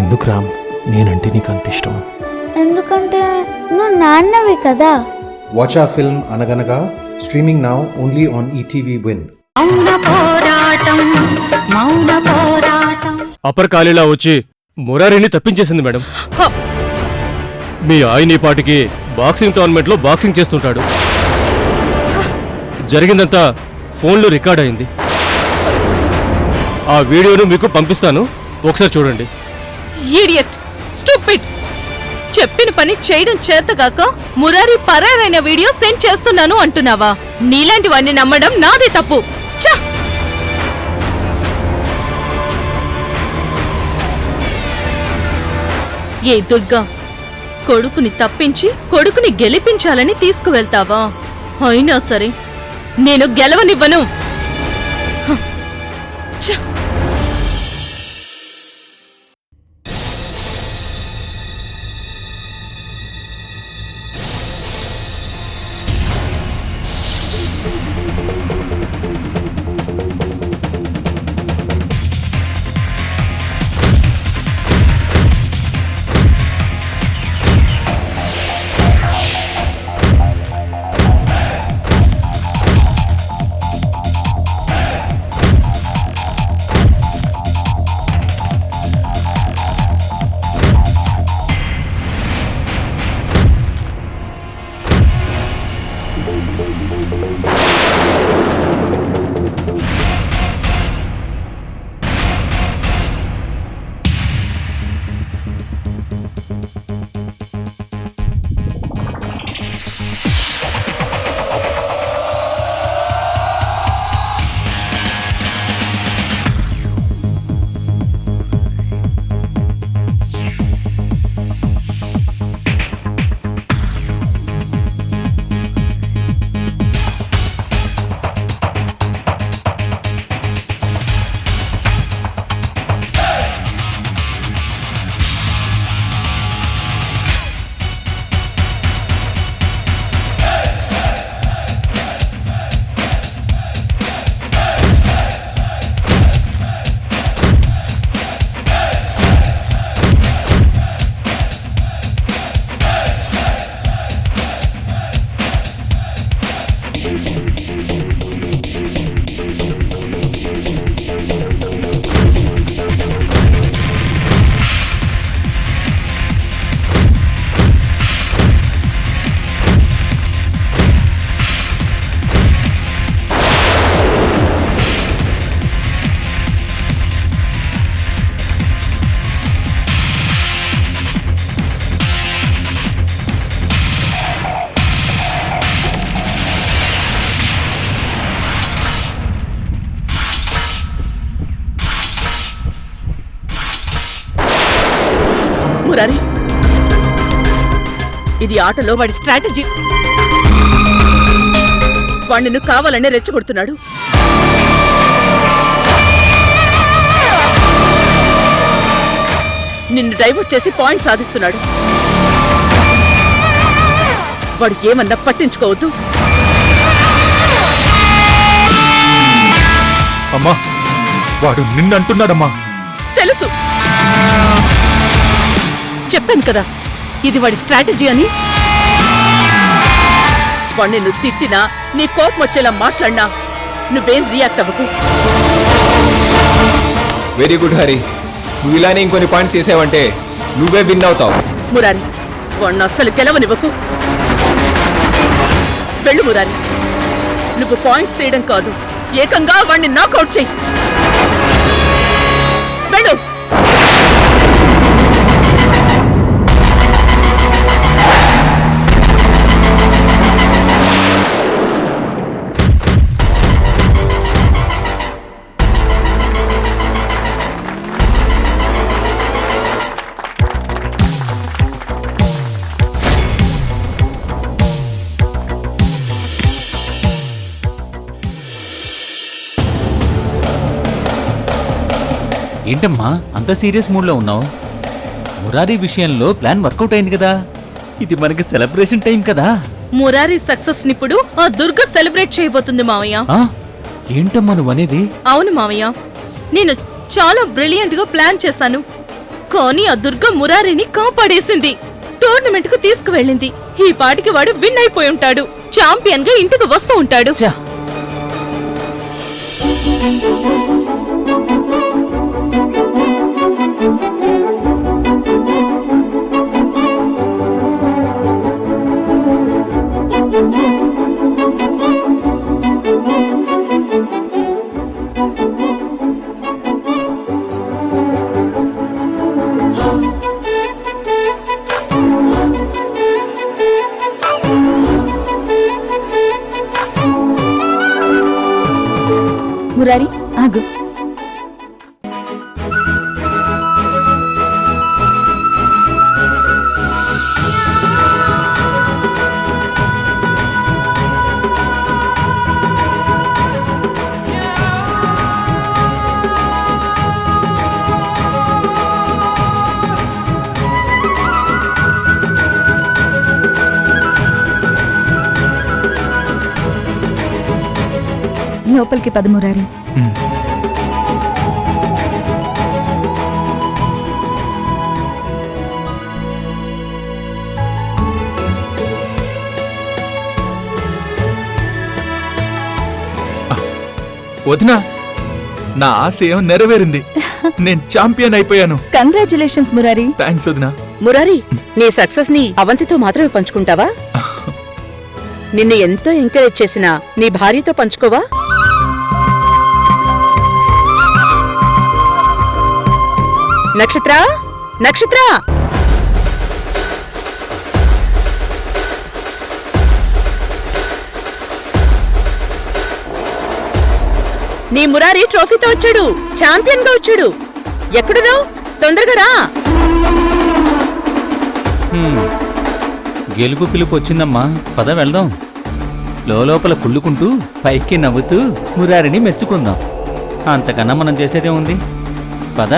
ఎందుకు రామ్ నేనంటే నీకు అంత ఇష్టం? ఎందుకంటే నువ్వు నాన్నవి కదా. Watch our film Anaganaga, streaming now only on ETV Win. అప్పర్ కాళీలా వచ్చి మురారిని తప్పించేసింది మేడం. మీ ఆయన ఈ పాటికి బాక్సింగ్ టోర్నమెంట్ లో బాక్సింగ్ చేస్తుంటాడు. జరిగిందంతా ఫోన్లో రికార్డ్ అయింది. ఆ వీడియోను మీకు పంపిస్తాను, ఒకసారి చూడండి. ఈడియట్, స్టూపిడ్, చెప్పిన పని చేయడం చేతగాక మురారి పరారైన వీడియో సెండ్ చేస్తున్నాను అంటున్నావా? నీలాంటివన్నీ నమ్మడం నాదే తప్పు. ఛ! ఏ దుర్గా, కొడుకుని తప్పించి కొడుకుని గెలిపించాలని తీసుకువెళ్తావా? అయినా సరే నేను గెలవనివ్వను. ఛ! మురారి, ఇది ఆటలో వాడి స్ట్రాటజీ. వాణ్ణి కావాలనే రెచ్చగొడుతున్నాడు. నిన్ను డైవర్ట్ చేసి పాయింట్ సాధిస్తున్నాడు. వాడు ఏమన్నా పట్టించుకోవద్దు. అమ్మా, వాడు నిన్నంటున్నాడమ్మా. తెలుసు, చెప్పాను కదా ఇది వాడి స్ట్రాటజీ అని. వాణ్ణి నువ్వు తిట్టినా, నీ కోపం వచ్చేలా మాట్లాడినా నువ్వేం రియాక్ట్ అవ్వకు. వెరీ గుడ్ హరి, నువ్వు ఇలానే ఇంకొన్ని పాయింట్స్ చేసావంటే నువ్వే విన్ అవుతావు. మురారి, వాణ్ణి అస్సలు గెలవనివ్వకు. వెళ్ళు మురారి, నువ్వు పాయింట్స్ తీయడం కాదు, ఏకంగా వాణ్ణి నాకౌట్ చెయ్యి. వెళ్ళు. ఏంటమ్మా అంత సీరియస్ మూడ్లో ఉన్నావు? మురారి విషయంలో ప్లాన్ వర్కౌట్ అయింది కదా, ఇది మనకి సెలబ్రేషన్ టైం కదా. మురారి సక్సెస్ నిప్పుడు ఆ దుర్గ సెలబ్రేట్ చేయబోతుంది మావయ్య. ఏంటమ్మా నువ్వు అనేది? అవును మావయ్య, నేను చాలా బ్రిలియంట్ గా ప్లాన్ చేశాను. కానీ ఆ దుర్గ మురారిని కాపాడేసింది, టోర్నమెంట్ కు తీసుకువెళ్ళింది. ఈ పాటికి వాడు విన్ అయిపోయి ఉంటాడు, ఛాంపియన్ గా ఇంటికి వస్తూ ఉంటాడు. ఛా! మురారి ఆగు. లోపలికి పద మురారి. వదినా, నా ఆశ ఏం నెరవేరింది. నేను ఛాంపియన్ అయిపోయాను. కంగ్రాచులేషన్స్ మురారి. థ్యాంక్స్ వదినా. మురారి, నీ సక్సెస్ ని అవంతితో మాత్రమే పంచుకుంటావా? నిన్ను ఎంతో ఎంకరేజ్ చేసిన నీ భార్యతో పంచుకోవా? నక్షత్ర, నక్షత్ర, నీ మురారి ట్రోఫీతో వచ్చాడు, ఛాంపియన్ గా వచ్చాడు. ఎక్కడున్నావు? తొందరగా రా. గెలుపు పిలుపు వచ్చిందమ్మా, పద వెళ్దాం. లోపల కుళ్ళుకుంటూ పైకి నవ్వుతూ మురారిని మెచ్చుకుందాం. అంతకన్నా మనం చేసేదే ఉంది. పద.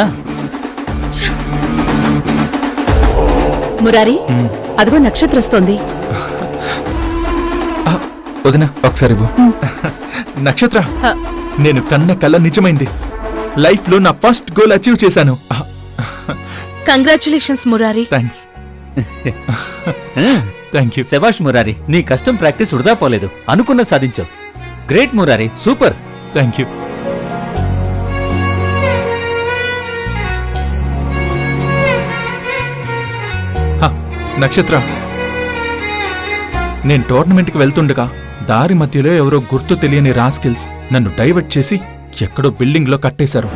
మురారి, అదిగో నక్షత్ర వస్తోంది. వదినా ఒకసారి ఇవ్వు. నక్షత్ర, నేను కన్న కల నిజమైంది. లైఫ్ లో నా ఫస్ట్ గోల్ అచీవ్ చేశాను. Congratulations Murari. Thanks. Thank you. శభాష్ మురారి, నీ కష్టం ప్రాక్టీస్ వృధా పోలేదు. అనుకున్నది సాధించావు. Great Murari, super. Thank you. Nakshatra, నేను టోర్నమెంట్కి వెళ్తుండగా దారి మధ్యలో ఎవరో గుర్తు తెలియని రాస్కిల్స్ నన్ను డైవర్ట్ చేసి ఎక్కడో బిల్డింగ్లో కట్టేశారు.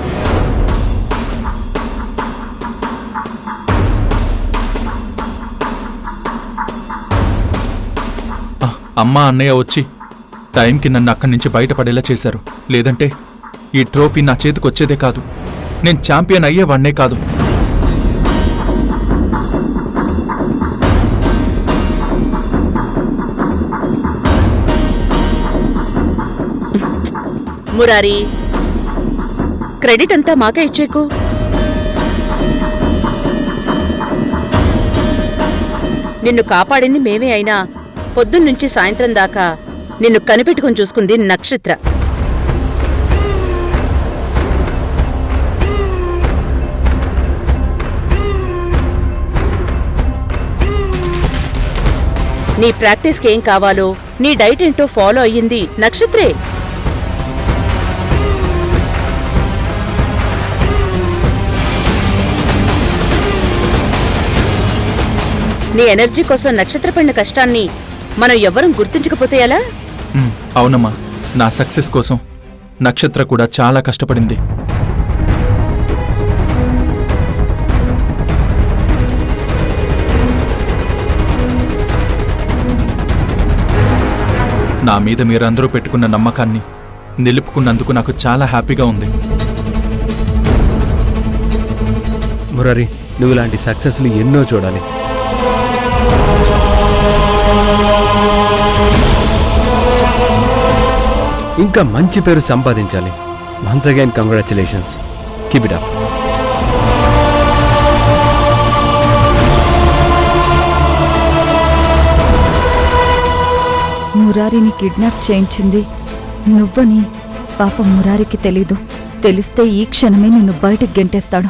అమ్మా అన్నయ్య వచ్చి టైంకి నన్ను అక్కడి నుంచి బయటపడేలా చేశారు. లేదంటే ఈ ట్రోఫీ నా చేతికి వచ్చేదే కాదు. నేను ఛాంపియన్ అయ్యేవాణ్ణే కాదు. మురారి, క్రెడిట్ అంతా మాకే ఇచ్చేకు. నిన్ను కాపాడింది మేమే అయినా పొద్దున్నుంచి సాయంత్రం దాకా నిన్ను కనిపెట్టుకుని చూసుకుంది నక్షత్ర. నీ ప్రాక్టీస్కి ఏం కావాలో నీ డైట్ ఏంటో ఫాలో అయ్యింది నక్షత్రే. నీ ఎనర్జీ కోసం నక్షత్ర పడిన కష్టాన్ని మనం ఎవ్వరం గుర్తించకపోతే ఎలా? అవునమ్మా, నా సక్సెస్ కోసం నక్షత్ర కూడా చాలా కష్టపడింది. నా మీద మీరందరూ పెట్టుకున్న నమ్మకాన్ని నిలుపుకున్నందుకు నాకు చాలా హ్యాపీగా ఉంది. మురారి, నువ్వు ఇలాంటి సక్సెస్లు ఎన్నో చూడాలి. ఇంకా మంచి పేరు సంపాదించాలి. Once again congratulations. Keep it up. మురారిని కిడ్నాప్ చేయించింది నువ్వని పాపం మురారికి తెలీదు. తెలిస్తే ఈ క్షణమే నిన్ను బయటికి గెంటేస్తాడు.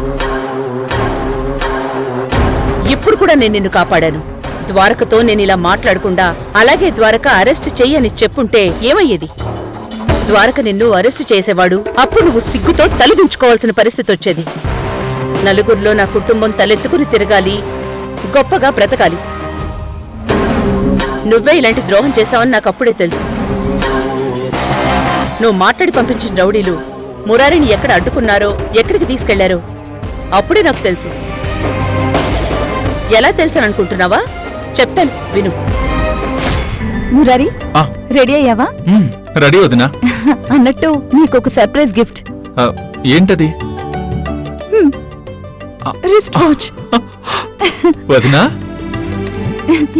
అప్పుడు కూడా నేను నిన్ను కాపాడాను. ద్వారకతో నేనిలా మాట్లాడకుండా అలాగే ద్వారక అరెస్ట్ చెయ్యని చెప్పుంటే ఏమయ్యేది? ద్వారక నిన్ను అరెస్టు చేసేవాడు. అప్పుడు నువ్వు సిగ్గుతో తలదించుకోవాల్సిన పరిస్థితి వచ్చేది. నలుగురిలో నా కుటుంబం తలెత్తుకుని తిరగాలి, గొప్పగా బ్రతకాలి. నువ్వే ఇలాంటి ద్రోహం చేశావని నాకు అప్పుడే తెలుసు. నువ్వు మాట్లాడి పంపించిన రౌడీలు మురారిని ఎక్కడ అడ్డుకున్నారో, ఎక్కడికి తీసుకెళ్లారో అప్పుడే నాకు తెలుసు. ఎలా తెలుసనుకుంటున్నావా? చెప్తాను, విను. మురారి, ఆ. రెడీ అయ్యావా? రెడీ వదినా. అన్నట్టు నీకొక సర్ప్రైజ్ గిఫ్ట్. ఏంటది? Wrist watch. వదినా,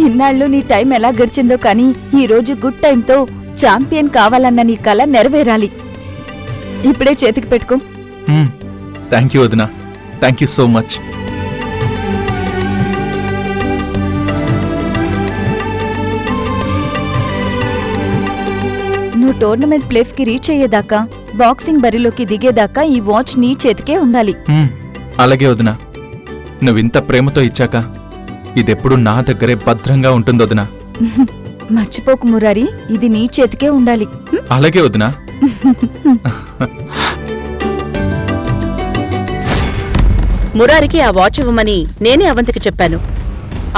ఇన్నాళ్ళు నీ టైం ఎలా గడిచిందో కానీ ఈ రోజు గుడ్ టైంతో ఛాంపియన్ కావాలన్న నీ కల నెరవేరాలి. ఇప్పుడే చేతికి పెట్టుకో. థ్యాంక్ యూ వదినా, థ్యాంక్ యూ సో మచ్. నువ్వు టోర్నమెంట్ ప్లేస్ కి రీచ్ అయ్యేదాకా, బాక్సింగ్ బరిలోకి దిగేదాకా ఈ వాచ్ నీ చేతికే ఉండాలి. అలాగే వదినా, నువ్వింత ప్రేమతో ఇచ్చాక ఇదెప్పుడు నా దగ్గరే భద్రంగా ఉంటుంది వదినా. మర్చిపోకు మురారి, ఇది నీ చేతికే ఉండాలి. అలాగే వదినా. మురారికి ఆ వాచ్ ఇవ్వమని నేనే అవంతికి చెప్పాను.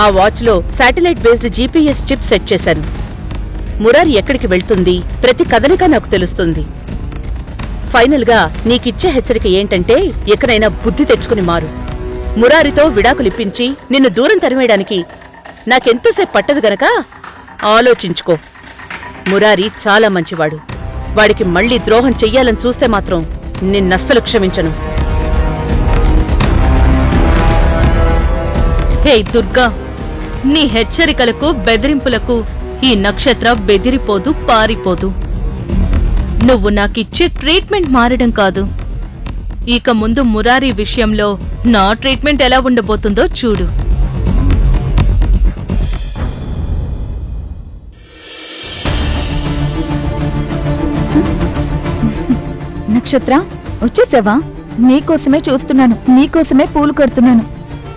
ఆ వాచ్లో satellite based GPS chip set చేశాను. మురారి ఎక్కడికి వెళ్తుంది, ప్రతి కదలిక నాకు తెలుస్తుంది. ఫైనల్గా నీకిచ్చే హెచ్చరిక ఏంటంటే, ఎక్కడైనా బుద్ధి తెచ్చుకుని మారు. మురారితో విడాకులిప్పించి నిన్ను దూరం తరిమేయడానికి నాకెంతోసేపు పట్టదు గనక ఆలోచించుకో. మురారి చాలా మంచివాడు. వాడికి మళ్లీ ద్రోహం చెయ్యాలని చూస్తే మాత్రం నిన్నస్సలు క్షమించను. హే దుర్గా, నీ హెచ్చరికలకు బెదిరింపులకు ఈ నక్షత్ర బెదిరిపోదు, పారిపోదు. నువ్వు నాకిచ్చే ట్రీట్మెంట్ మారడం కాదు, ఇక ముందు మురారి విషయంలో నా ట్రీట్మెంట్ ఎలా ఉండబోతుందో చూడు. నక్షత్ర, వచ్చేసావా? నీకోసమే చూస్తున్నాను, నీకోసమే పూలు కడుతున్నాను.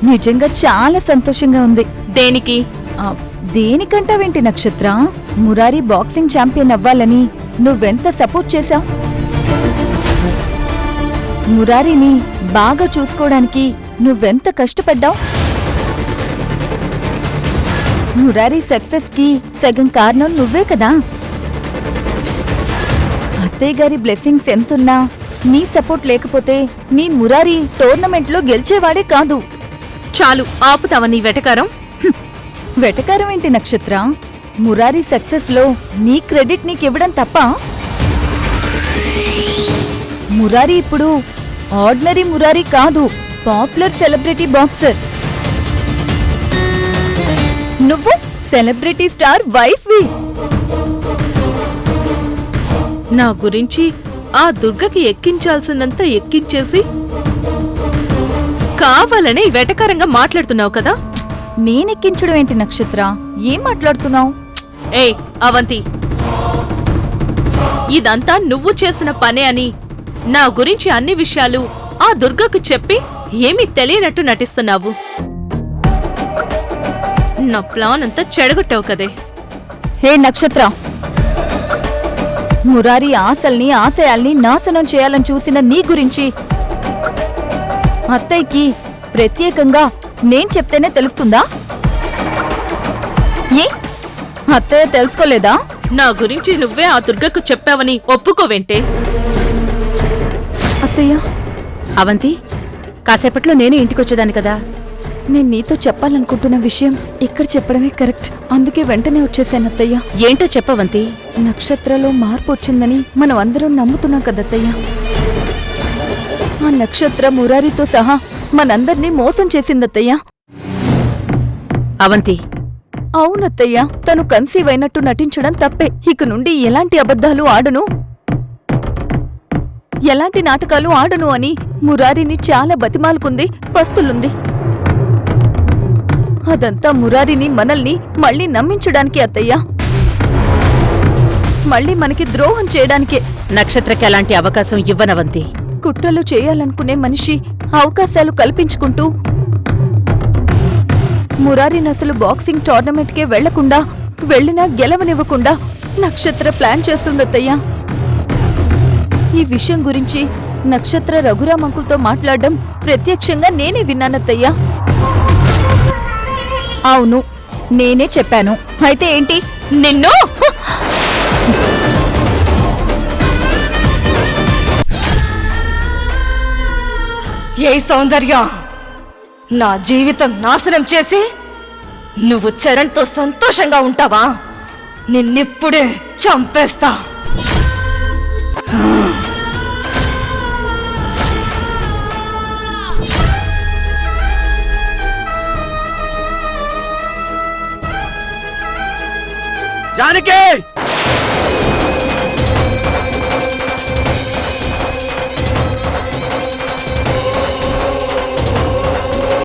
నిజంగా చాలా సంతోషంగా ఉంది. దేనికి? దేనికంటావేంటి నక్షత్ర? మురారి బాక్సింగ్ ఛాంపియన్ అవ్వాలని నువ్వెంత సపోర్ట్ చేశావు. మురారిని బాగా చూసుకోవడానికి నువ్వెంత కష్టపడ్డావు. మురారి సక్సెస్ కి సగం కారణం నువ్వే కదా. అత్తయ్య గారి బ్లెస్సింగ్స్ ఎంతున్నా నీ సపోర్ట్ లేకపోతే నీ మురారి టోర్నమెంట్లో గెలిచేవాడే కాదు. చాలు, ఆపుతావా నీ వెటకారం? వెటకారం ఏంటి నక్షత్ర? మురారి సక్సెస్ లో నీ క్రెడిట్ నీకివ్వడం తప్ప. మురారి ఇప్పుడు ఆర్డినరీ మురారి కాదు, పాపులర్ సెలబ్రిటీ బాక్సర్. నువ్వు సెలబ్రిటీ స్టార్ వైఫ్వి. నా గురించి ఆ దుర్గకి ఎక్కించాల్సినంత ఎక్కించేసి కావాలనే వెటకారంగా మాట్లాడుతున్నావు కదా. నేనెక్కించడం ఏంటి నక్షత్ర? ఏం మాట్లాడుతున్నావు? ఏయ్ అవంతి, ఇదంతా నువ్వు చేసిన పనే అని నా గురించి అన్ని విషయాలు ఆ దుర్గకు చెప్పి ఏమీ తెలియనట్టు నటిస్తున్నావు. నా ప్లాన్ అంతా చెడగొట్టావు కదే. హే నక్షత్ర, మురారి ఆశల్ని ఆశయాల్ని నాశనం చేయాలని చూసిన నీ గురించి అత్తయ్యకి ప్రత్యేకంగా నేను చెప్తేనే తెలుస్తుందా? ఏ అత్తయ్య తెలుసుకోలేదా? నా గురించి నువ్వే ఆ దుర్గకు చెప్పావని ఒప్పుకోవేంటే? అత్తయ్య, అవంతి, కాసేపట్లో నేనే ఇంటికొచ్చేదాన్ని కదా. నేను నీతో చెప్పాలనుకుంటున్న విషయం ఇక్కడ చెప్పడమే కరెక్ట్. అందుకే వెంటనే వచ్చేసాను అత్తయ్య. ఏంటో చెప్పవంతి. నక్షత్రలో మార్పు వచ్చిందని మనం అందరం నమ్ముతున్నాం కదత్తయ్య. ఆ నక్షత్ర మురారితో సహా మనందర్నీ మోసం చేసిందత్తయ్య. అవంతి, అవునత్తయ్య, తను కన్సీవ్ అయినట్టు నటించడం తప్పే. ఇక నుండి ఎలాంటి అబద్ధాలు ఆడను, ఎలాంటి నాటకాలు ఆడను అని మురారిని చాలా బతిమాలుకుంది, పస్తులుంది. అదంతా మురారిని మనల్ని మళ్ళీ నమ్మించడానికి అత్తయ్య. మళ్ళీ మనకి ద్రోహం చేయడానికే. నక్షత్రకి అలాంటి అవకాశం ఇవ్వనవంతి. కుట్రలు చేయాలనుకునే మనిషి అవకాశాలు కల్పించుకుంటూ మురారిని అసలు బాక్సింగ్ టోర్నమెంట్కే వెళ్లకుండా, వెళ్ళినా గెలవనివ్వకుండా నక్షత్ర ప్లాన్ చేస్తుందత్తయ్యా. ఈ విషయం గురించి నక్షత్ర రఘురామ్ అంకుల్తో మాట్లాడడం ప్రత్యక్షంగా నేనే విన్నానత్తయ్యా. అవును, నేనే చెప్పాను. అయితే ఏంటి? నిన్ను ఏ సౌందర్య, నా జీవితం నాశనం చేసి నువ్వు చరణ్తో సంతోషంగా ఉంటావా? నిన్నిప్పుడే చంపేస్తా. జానకి